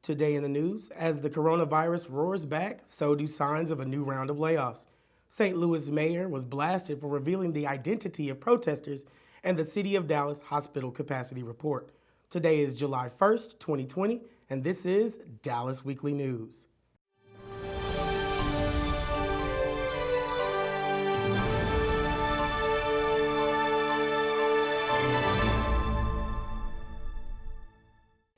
Today in the news, as the coronavirus roars back, so do signs of a new round of layoffs. St. Louis mayor was blasted for revealing the identity of protesters and the City of Dallas hospital capacity report. Today is July 1st, 2020, and this is Dallas Weekly News.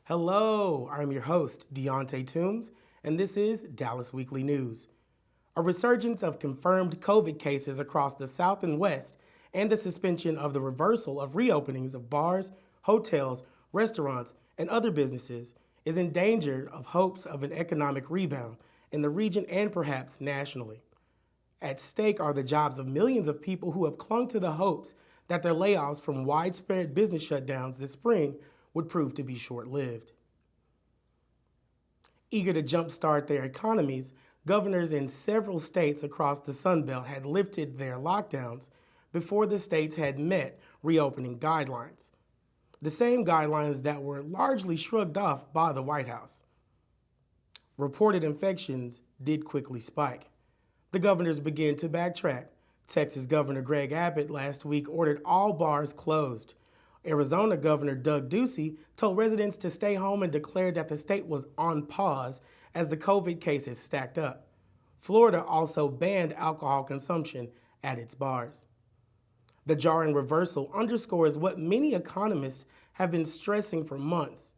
Hello, I'm your host, Deontay Toombs, and this is Dallas Weekly News. A resurgence of confirmed COVID cases across the South and West and the suspension of the reversal of reopenings of bars, hotels, restaurants, and other businesses is in danger of hopes of an economic rebound in the region and perhaps nationally. At stake are the jobs of millions of people who have clung to the hopes that their layoffs from widespread business shutdowns this spring would prove to be short-lived. Eager to jumpstart their economies, governors in several states across the Sun Belt had lifted their lockdowns before the states had met reopening guidelines, the same guidelines that were largely shrugged off by the White House. Reported infections did quickly spike. The governors began to backtrack. Texas Governor Greg Abbott last week ordered all bars closed. Arizona Governor Doug Ducey told residents to stay home and declared that the state was on pause as the COVID cases stacked up. Florida also banned alcohol consumption at its bars. The jarring reversal underscores what many economists have been stressing for months,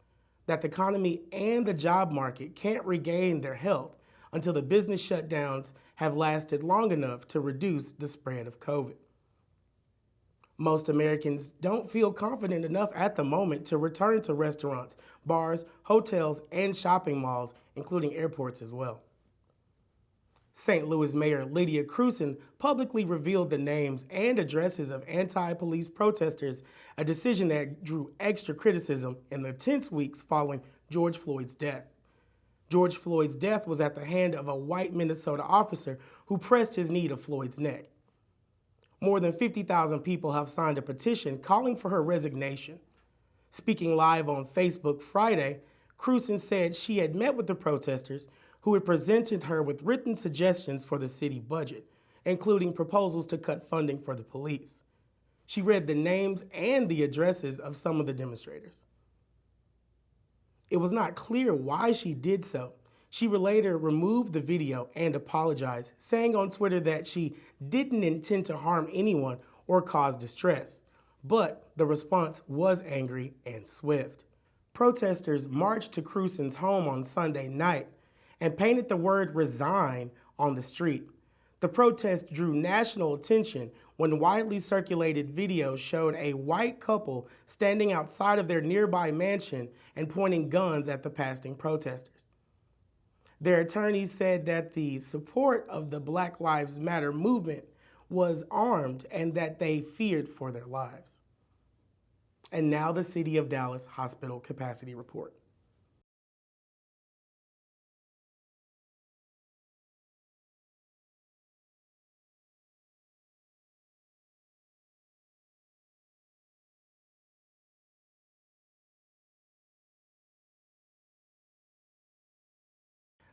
that the economy and the job market can't regain their health until the business shutdowns have lasted long enough to reduce the spread of COVID. Most Americans don't feel confident enough at the moment to return to restaurants, bars, hotels, and shopping malls, including airports as well. St. Louis Mayor Lydia Krewson publicly revealed the names and addresses of anti-police protesters, a decision that drew extra criticism in the tense weeks following George Floyd's death. George Floyd's death was at the hand of a white Minnesota officer who pressed his knee to Floyd's neck. More than 50,000 people have signed a petition calling for her resignation. Speaking live on Facebook Friday, Krewson said she had met with the protesters who had presented her with written suggestions for the city budget, including proposals to cut funding for the police. She read the names and the addresses of some of the demonstrators. It was not clear why she did so. She later removed the video and apologized, saying on Twitter that she didn't intend to harm anyone or cause distress. But the response was angry and swift. Protesters marched to Krewson's home on Sunday night and painted the word resign on the street. The protest drew national attention when widely circulated videos showed a white couple standing outside of their nearby mansion and pointing guns at the passing protesters. Their attorneys said that the support of the Black Lives Matter movement was armed and that they feared for their lives. And now the City of Dallas Hospital Capacity Report.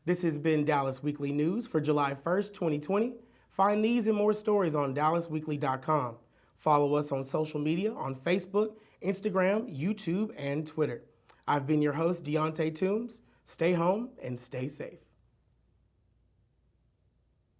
This has been Dallas Weekly News for July 1st, 2020. Find these and more stories on dallasweekly.com. Follow us on social media on Facebook, Instagram, YouTube, and Twitter. I've been your host, Deontay Toombs. Stay home and stay safe.